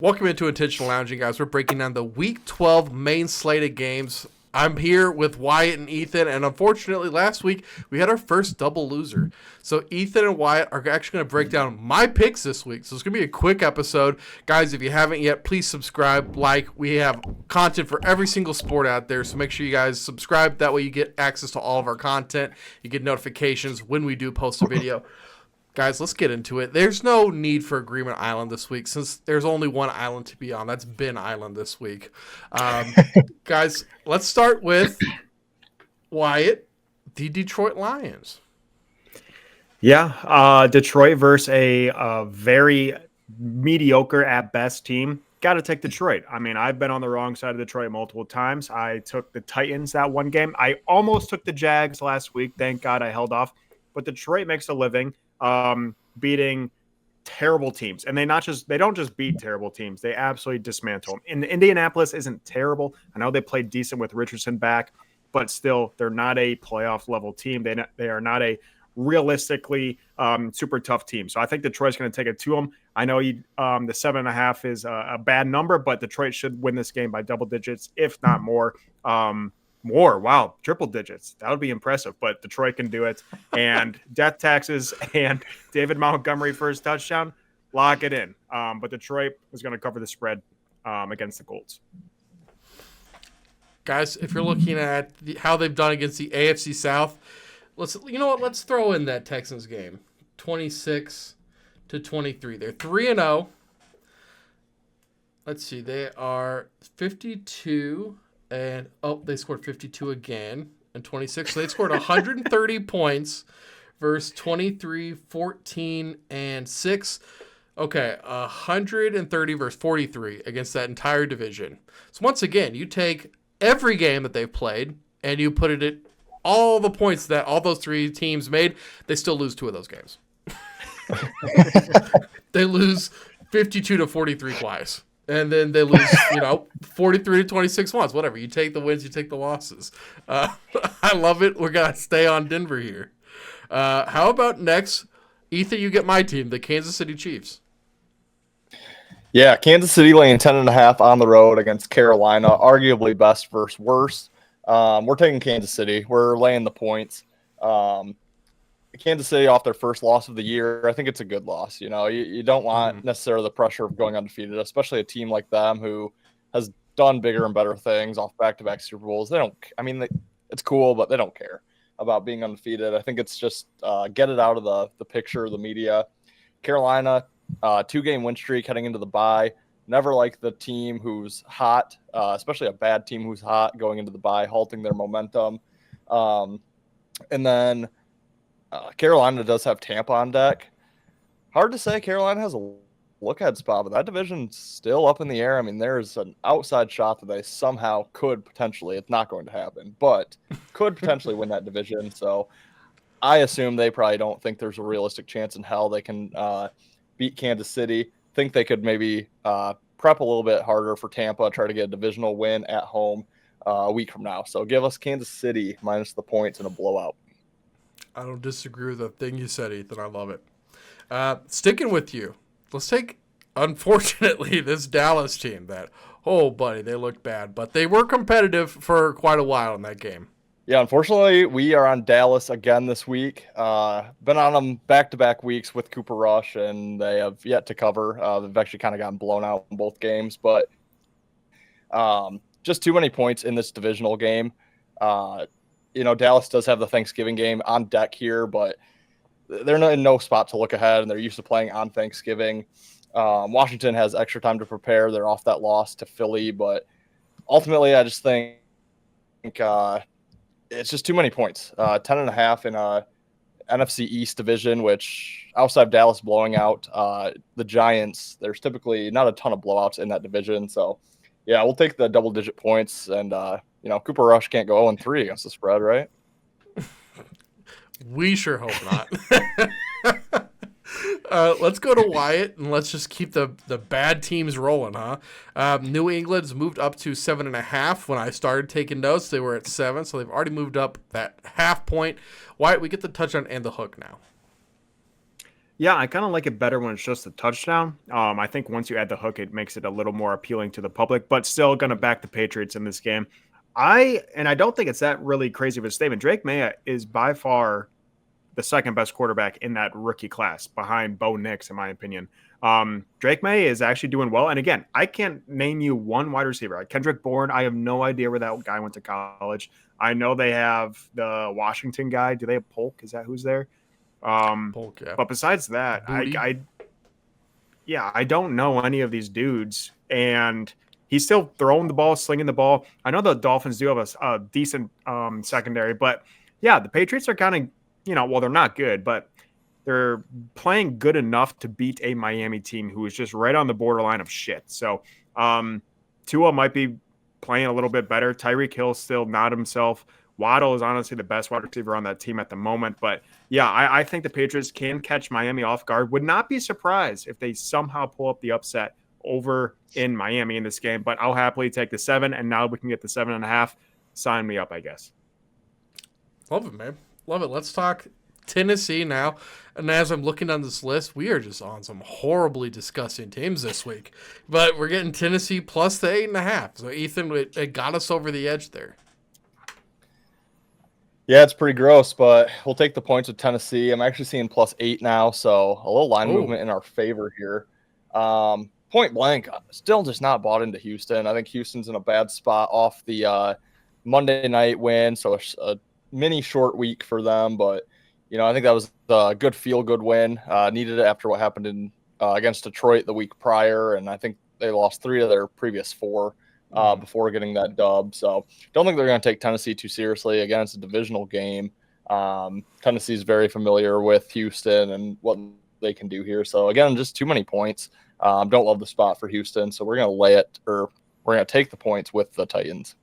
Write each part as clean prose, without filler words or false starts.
Welcome into Intentional Lounging, guys. We're breaking down the Week 12 main slate of games. I'm here with Wyatt and Ethan, and unfortunately, last week we had our first double loser. So Ethan and Wyatt are actually going to break down my picks this week. So it's going to be a quick episode. Guys, if you haven't yet, please subscribe, like. We have content for every single sport out there, so make sure you guys subscribe. That way you get access to all of our content. You get notifications when we do post a video. Guys, let's get into it. There's no need for Agreement Island this week since there's only one island to be on. That's Ben Island this week. Guys, let's start with Wyatt, the Detroit Lions. Yeah, Detroit versus a very mediocre at best team. Got to take Detroit. I mean, I've been on the wrong side of Detroit multiple times. I took the Titans that one game. I almost took the Jags last week. Thank God I held off. But Detroit makes a living beating terrible teams. And they don't just beat terrible teams. They absolutely dismantle them. And Indianapolis isn't terrible. I know they played decent with Richardson back, but still, they're not a playoff level team. They are not a realistically super tough team. So I think Detroit's going to take it to them. I know the 7.5 is a bad number, but Detroit should win this game by double digits, if not more. Wow, triple digits. That would be impressive, but Detroit can do it. And death taxes and David Montgomery for his touchdown, lock it in. But Detroit is going to cover the spread against the Colts. Guys, if you're looking at how they've done against the AFC South, let's throw in that Texans game, 26-23. They're 3-0. Let's see, they are 52. And, they scored 52 again and 26. So they scored 130 points versus 23, 14, and 6. Okay, 130 versus 43 against that entire division. So once again, you take every game that they've played and you put it at all the points that all those three teams made, they still lose 2 of those games. They lose 52-43 twice. And then they lose, 43-26 once. Whatever. You take the wins, you take the losses. I love it. We're going to stay on Denver here. How about next? Ethan, you get my team, the Kansas City Chiefs. Yeah, Kansas City laying 10.5 on the road against Carolina. Arguably best versus worst. We're taking Kansas City. We're laying the points. Kansas City off their first loss of the year. I think it's a good loss. You don't want necessarily the pressure of going undefeated, especially a team like them who has done bigger and better things off back-to-back Super Bowls. It's cool, but they don't care about being undefeated. I think it's just get it out of the picture of the media. Carolina, 2-game win streak heading into the bye. Never like the team who's hot, especially a bad team who's hot going into the bye, halting their momentum. And then Carolina does have Tampa on deck. Hard to say Carolina has a look-ahead spot, but that division's still up in the air. I mean, there's an outside shot that they somehow could potentially, it's not going to happen, but could potentially win that division. So I assume they probably don't think there's a realistic chance in hell they can beat Kansas City. Think they could maybe prep a little bit harder for Tampa, try to get a divisional win at home a week from now. So give us Kansas City minus the points in a blowout. I don't disagree with a thing you said, Ethan. I love it. Sticking with you, let's take, unfortunately, this Dallas team that, buddy, they looked bad, but they were competitive for quite a while in that game. Yeah, unfortunately, we are on Dallas again this week. Been on them back-to-back weeks with Cooper Rush, and they have yet to cover. They've actually kind of gotten blown out in both games, but just too many points in this divisional game. Dallas does have the Thanksgiving game on deck here, but they're in no spot to look ahead, and they're used to playing on Thanksgiving. Washington has extra time to prepare. They're off that loss to Philly, but ultimately I just think it's just too many points. 10.5 in a NFC East division, which outside of Dallas blowing out the Giants, there's typically not a ton of blowouts in that division. So, yeah, we'll take the double-digit points, and Cooper Rush can't go 0-3 against the spread, right? We sure hope not. Let's go to Wyatt, and let's just keep the bad teams rolling, huh? New England's moved up to 7.5. When I started taking notes, they were at 7, so they've already moved up that half point. Wyatt, we get the touchdown and the hook now. Yeah, I kind of like it better when it's just a touchdown. I think once you add the hook, it makes it a little more appealing to the public, but still going to back the Patriots in this game. I don't think it's that really crazy of a statement. Drake May is by far the second best quarterback in that rookie class behind Bo Nix, in my opinion. Drake May is actually doing well. And again, I can't name you one wide receiver. Like Kendrick Bourne, I have no idea where that guy went to college. I know they have the Washington guy. Do they have Polk? Is that who's there? Polk, yeah. But besides that, Booty. I don't know any of these dudes. And he's still throwing the ball, slinging the ball. I know the Dolphins do have a decent secondary, but yeah, the Patriots are kind of, well, they're not good, but they're playing good enough to beat a Miami team who is just right on the borderline of shit. So Tua might be playing a little bit better. Tyreek Hill's still not himself. Waddle is honestly the best wide receiver on that team at the moment. But yeah, I think the Patriots can catch Miami off guard. Would not be surprised if they somehow pull up the upset over in Miami in this game. But I'll happily take the 7, and now we can get the 7.5. Sign me up, I guess. Love it, man. Love it. Let's talk Tennessee now. And as I'm looking on this list, we are just on some horribly disgusting teams this week. But we're getting Tennessee plus the 8.5. So, Ethan, it got us over the edge there. Yeah, it's pretty gross, but we'll take the points with Tennessee. I'm actually seeing plus 8 now, so a little line movement in our favor here. Point blank, still just not bought into Houston. I think Houston's in a bad spot off the Monday night win, so a mini short week for them. But, I think that was a good feel-good win. Needed it after what happened in against Detroit the week prior, and I think they lost 3 of their previous 4 before getting that dub. So don't think they're going to take Tennessee too seriously. Again, it's a divisional game. Tennessee's very familiar with Houston and what they can do here. So, again, just too many points. Don't love the spot for Houston, so we're going to lay it, or we're going to take the points with the Titans.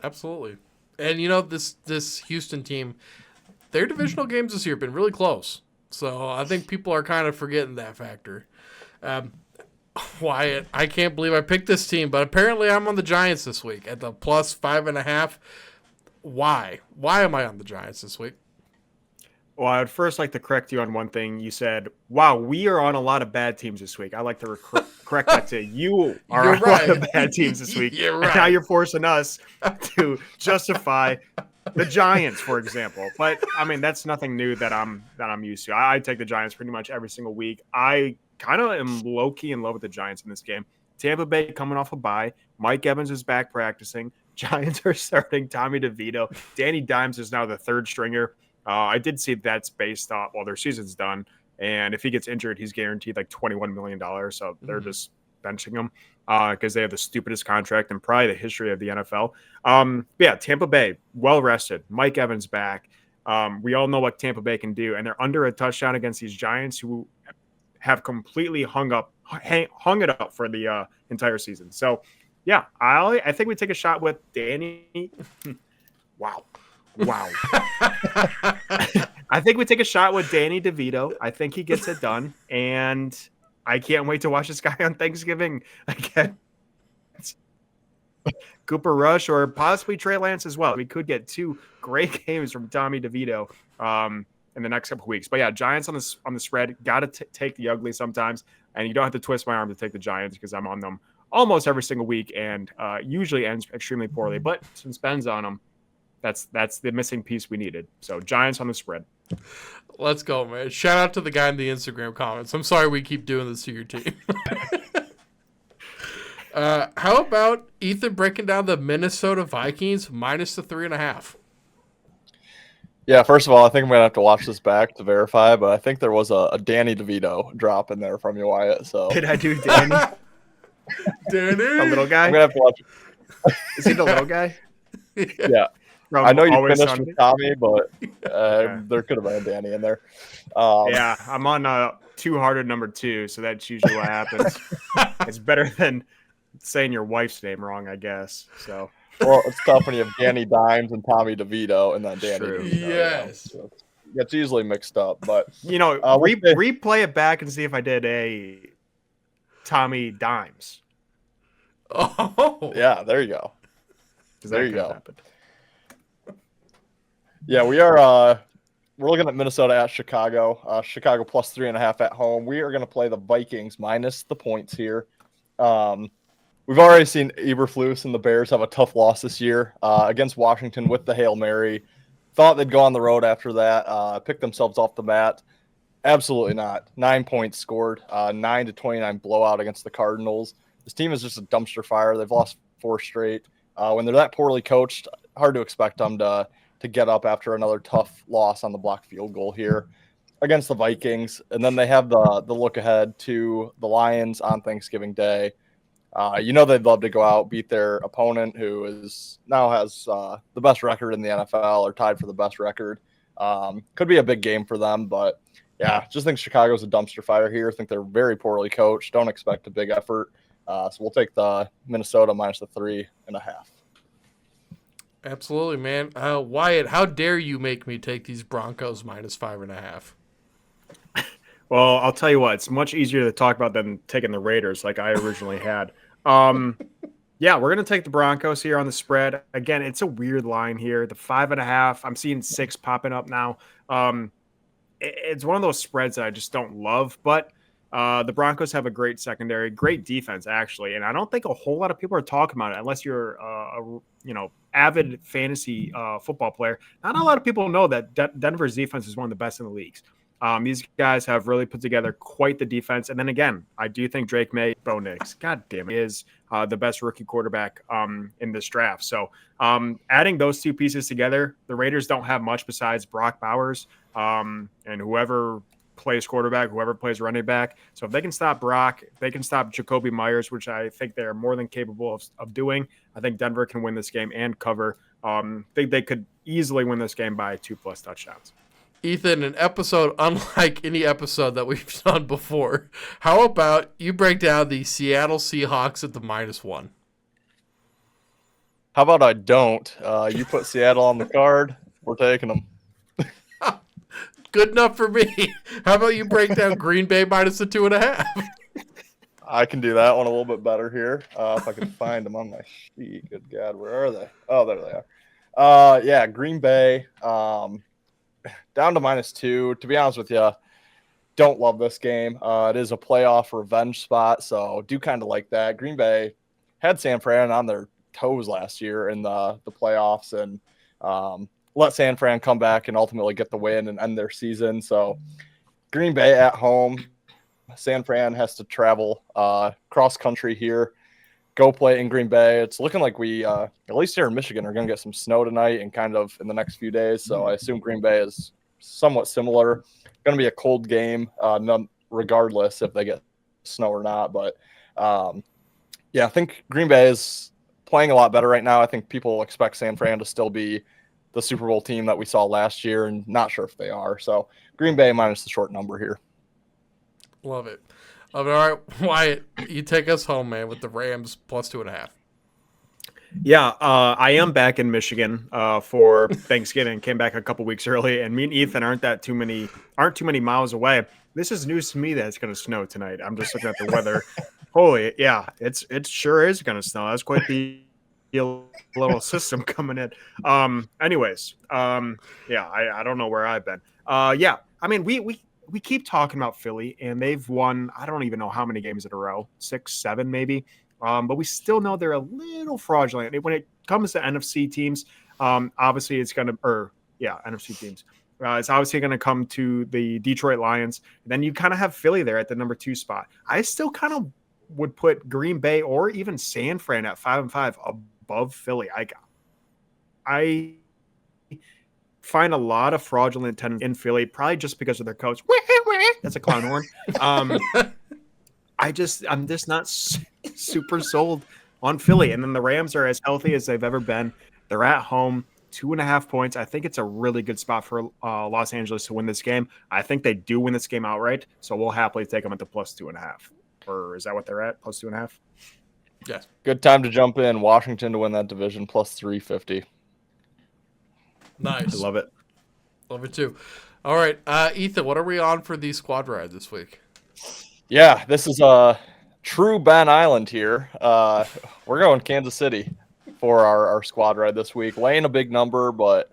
Absolutely. And, this Houston team, their divisional games this year have been really close. So I think people are kind of forgetting that factor. Wyatt, I can't believe I picked this team, but apparently I'm on the Giants this week at the plus 5.5. Why? Why am I on the Giants this week? Well, I would first like to correct you on one thing. You said, wow, we are on a lot of bad teams this week. I like to correct that to you are on a lot of bad teams this week. You're right. And now you're forcing us to justify the Giants, for example. But, I mean, that's nothing new that I'm used to. I take the Giants pretty much every single week. I kind of am low-key in love with the Giants in this game. Tampa Bay coming off a bye. Mike Evans is back practicing. Giants are starting Tommy DeVito. Danny Dimes is now the third stringer. I did see that's based off, well, their season's done. And if he gets injured, he's guaranteed like $21 million. So they're just benching him because they have the stupidest contract in probably the history of the NFL. Yeah, Tampa Bay, well rested. Mike Evans back. We all know what Tampa Bay can do. And they're under a touchdown against these Giants who have completely hung it up for the entire season. So, yeah, I think we take a shot with Danny. Wow. I think we take a shot with Danny DeVito. I think he gets it done. And I can't wait to watch this guy on Thanksgiving again. Cooper Rush or possibly Trey Lance as well. We could get 2 great games from Tommy DeVito in the next couple of weeks. But yeah, Giants on the spread. Got to take the ugly sometimes. And you don't have to twist my arm to take the Giants because I'm on them almost every single week and usually ends extremely poorly. But since Ben's on them, that's the missing piece we needed. So Giants on the spread. Let's go, man. Shout out to the guy in the Instagram comments. I'm sorry we keep doing this to your team. How about Ethan breaking down the Minnesota Vikings minus the 3.5? Yeah, first of all, I think I'm going to have to watch this back to verify, but I think there was a Danny DeVito drop in there from you, Wyatt. So did I do Danny? Danny? The little guy? I'm going to have to watch it. Is he the little guy? Yeah. I know you finished with Tommy, but there could have been a Danny in there. Yeah, I'm on two-hearted number 2, so that's usually what happens. It's better than saying your wife's name wrong, I guess. So, well, it's tough when you have Danny Dimes and Tommy DeVito and then Danny DeVito. Yes. So it's easily mixed up, but replay it back and see if I did a Tommy Dimes. Oh, yeah, there you go. There you go. Yeah, we are we're looking at Minnesota at Chicago. Chicago plus 3.5 at home. We are going to play the Vikings minus the points here. We've already seen Eberflus and the Bears have a tough loss this year against Washington with the Hail Mary. Thought they'd go on the road after that, pick themselves off the mat. Absolutely not. 9 points scored, 9-29 blowout against the Cardinals. This team is just a dumpster fire. They've lost 4 straight. When they're that poorly coached, hard to expect them to get up after another tough loss on the blocked field goal here against the Vikings. And then they have the look ahead to the Lions on Thanksgiving Day. They'd love to go out, beat their opponent, who now has the best record in the NFL or tied for the best record. Could be a big game for them, but yeah, just think Chicago's a dumpster fire here. I think they're very poorly coached. Don't expect a big effort. So we'll take the Minnesota minus the 3.5. Absolutely, man. Wyatt, how dare you make me take these Broncos minus 5.5? Well, I'll tell you what, it's much easier to talk about than taking the Raiders like I originally had. Yeah, we're going to take the Broncos here on the spread. Again, it's a weird line here. The 5.5, I'm seeing 6 popping up now. It's one of those spreads that I just don't love, but the Broncos have a great secondary, great defense, actually. And I don't think a whole lot of people are talking about it unless you're avid fantasy football player. Not a lot of people know that Denver's defense is one of the best in the leagues. These guys have really put together quite the defense. And then again, I do think Drake May, Bo Nix, God damn it, is the best rookie quarterback in this draft. So adding those two pieces together, the Raiders don't have much besides Brock Bowers and whoever plays quarterback, whoever plays running back. So if they can stop Brock, they can stop Jacoby Myers, which I think they're more than capable of doing. I think Denver can win this game and cover. I think they could easily win this game by 2+ touchdowns. Ethan, an episode unlike any episode that we've done before. How about you break down the Seattle Seahawks at the -1? How about I don't? You put Seattle on the card. We're taking them. Good enough for me. How about you break down Green Bay minus the 2.5? I can do that one a little bit better here. If I can find them on my sheet. Good God, where are they? Oh, there they are. Yeah, Green Bay. Down to -2. To be honest with you, don't love this game. It is a playoff revenge spot, so do kind of like that. Green Bay had San Fran on their toes last year in the playoffs and let San Fran come back and ultimately get the win and end their season. So Green Bay at home. San Fran has to travel cross country here. Go play in Green Bay. It's looking like we, at least here in Michigan, are going to get some snow tonight and kind of in the next few days. So I assume Green Bay is somewhat similar. Going to be a cold game, regardless if they get snow or not. But yeah, I think Green Bay is playing a lot better right now. I think people expect San Fran to still be the Super Bowl team that we saw last year, and not sure if they are. So Green Bay minus the short number here. Love it. All right, Wyatt, you take us home, man, with the Rams plus 2.5. Yeah, I am back in Michigan for Thanksgiving. Came back a couple weeks early, and me and Ethan aren't too many miles away. This is news to me that it's going to snow tonight. I'm just looking at the weather. Holy, yeah, it sure is going to snow. That's quite the little system coming in. Anyways, yeah, I don't know where I've been. Yeah, I mean we keep talking about Philly, and they've won, I don't even know how many games in a row, 6, 7 maybe. But we still know they're a little fraudulent. When it comes to NFC teams, obviously it's going to, NFC teams. It's obviously going to come to the Detroit Lions. Then you kind of have Philly there at the number 2 spot. I still kind of would put Green Bay or even San Fran at 5-5 above Philly. I find a lot of fraudulent tendencies in Philly, probably just because of their coach. That's a clown horn. I'm just not super sold on Philly. And then the Rams are as healthy as they've ever been. They're at home, 2.5 points. I think it's a really good spot for Los Angeles to win this game. I think they do win this game outright, so we'll happily take them at the plus 2.5. Or is that what they're at? Plus 2.5? Yes. Good time to jump in. Washington to win that division plus 350. Nice. I love it. Love it too. All right, Ethan, what are we on for the squad ride this week? Yeah, this is a true Ben Island here. We're going Kansas City for our squad ride this week. Laying a big number, but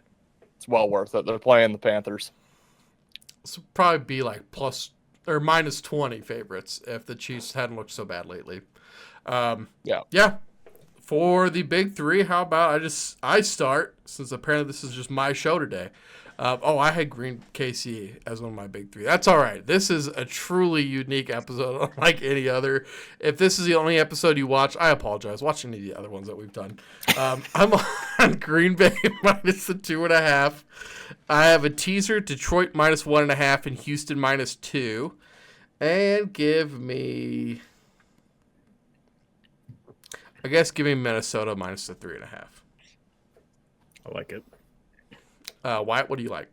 it's well worth it. They're playing the Panthers. this would probably be like plus or minus 20 favorites if the Chiefs hadn't looked so bad lately. Yeah. For the big three, how about I start, since apparently this is just my show today. I had Green KC as one of my big three. That's all right. This is a truly unique episode, unlike any other. If this is the only episode you watch, I apologize. Watch any of the other ones that we've done. I'm on Green Bay minus the 2.5. I have a teaser, Detroit minus 1.5 and Houston minus 2. And give me Minnesota minus the 3.5. I like it. Wyatt, what do you like?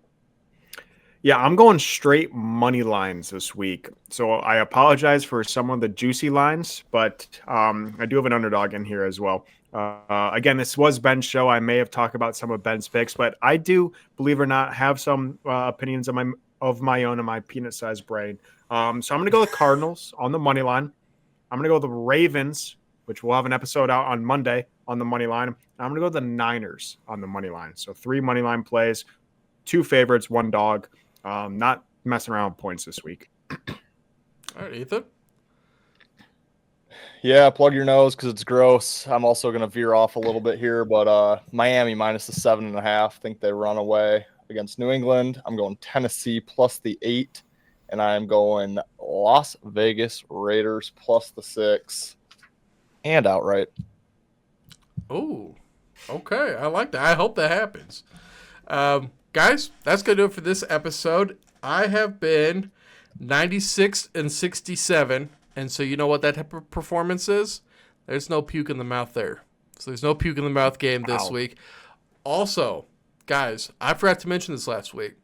Yeah, I'm going straight money lines this week. So I apologize for some of the juicy lines, but I do have an underdog in here as well. Again, this was Ben's show. I may have talked about some of Ben's picks, but I do, believe it or not, have some opinions of my own in my peanut-sized brain. So I'm going to go the Cardinals on the money line. I'm going to go the Ravens, which we'll have an episode out on Monday on the money line. I'm going to go the Niners on the money line. So 3 money line plays, 2 favorites, 1 dog. Not messing around with points this week. All right, Ethan. Yeah, plug your nose because it's gross. I'm also going to veer off a little bit here, but Miami minus the 7.5. Think they run away against New England. I'm going Tennessee plus the 8, and I'm going Las Vegas Raiders plus the 6, and outright. Oh, okay. I like that. I hope that happens. Guys, that's going to do it for this episode. I have been 96-67, and so you know what that type of performance is? There's no puke in the mouth there. So there's no puke in the mouth game this week. Also, guys, I forgot to mention this last week.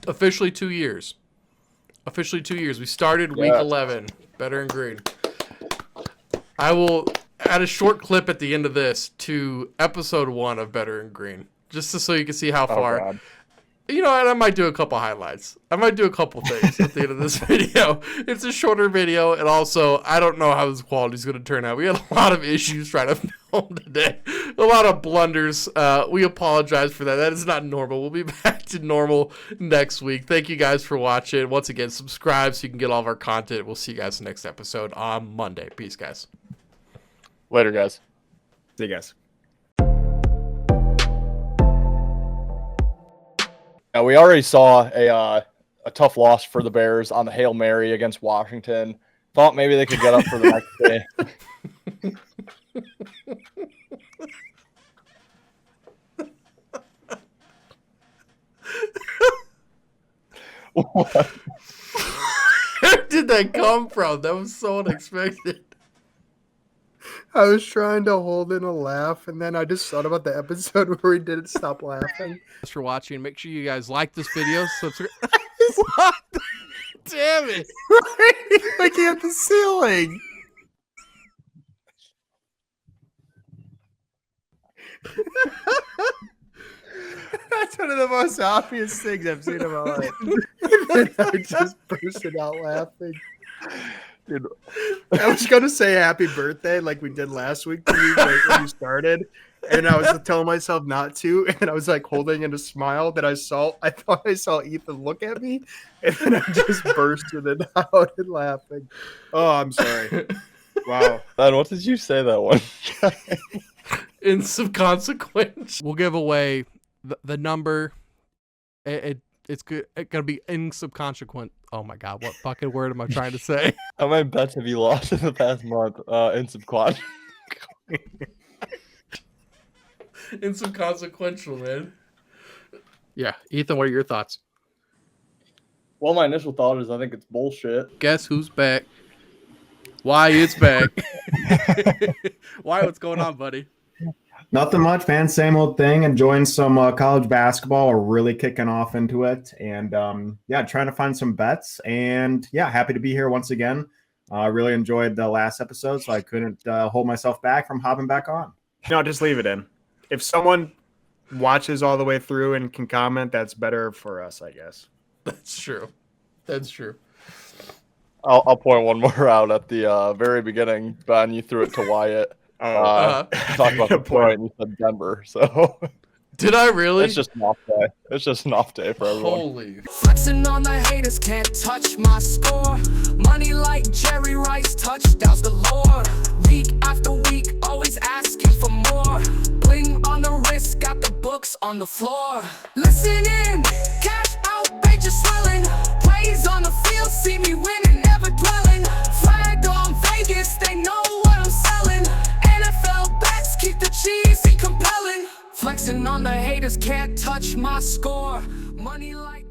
Officially 2 years. We started week 11. Better and Green. I will add a short clip at the end of this to episode 1 of Better and Green, just so you can see how far. God. You know, and I might do a couple highlights. I might do a couple things at the end of this video. It's a shorter video, and also, I don't know how this quality is going to turn out. We had a lot of issues trying to film today. A lot of blunders. We apologize for that. That is not normal. We'll be back to normal next week. Thank you guys for watching. Once again, subscribe so you can get all of our content. We'll see you guys next episode on Monday. Peace, guys. Later, guys. See you guys. Now, we already saw a tough loss for the Bears on the Hail Mary against Washington. Thought maybe they could get up for the next day. What? Where did that come from? That was so unexpected. I was trying to hold in a laugh, and then I just thought about the episode where we didn't stop laughing. Thanks for watching. Make sure you guys like this video. Subscribe. What? Damn it. Like at the ceiling. That's one of the most obvious things I've seen in my life. And then I just bursted out laughing. Dude. I was going to say happy birthday like we did last week to you right when you started. And I was telling myself not to. And I was like holding in a smile that I thought I saw Ethan look at me. And then I just bursted it out and laughing. Oh, I'm sorry. Wow. Ben, what did you say that one? Inconsequential. We'll give away the number. It's good. It's gonna be inconsequent. Oh my God, what fucking word am I trying to say? How many bets have you lost in the past month? Inconsequential. Inconsequential, man. Yeah, Ethan, what are your thoughts? Well, my initial thought is I think it's bullshit. Guess who's back? Wyatt's back. Wyatt, what's going on, buddy? Nothing much, man. Same old thing. Enjoying some college basketball. We're really kicking off into it. And, trying to find some bets. And, happy to be here once again. I really enjoyed the last episode, so I couldn't hold myself back from hopping back on. No, just leave it in. If someone watches all the way through and can comment, that's better for us, I guess. That's true. That's true. I'll point one more out at the very beginning. Ben, you threw it to Wyatt. Talk about the point. You said Denver. So Did I really? It's just an off day. It's just an off day for everyone. Holy. Flexing on the haters, can't touch my score. Money like Jerry Rice, touchdowns galore. Week after week, always asking for more. Bling on the wrist, got the books on the floor. Listen in, cash out, pages swelling. Plays on the field, see me winning, never dwelling. Flag on Vegas, they know what I'm selling. NFL bets, keep the cheesy compelling. Flexing on the haters, can't touch my score. Money like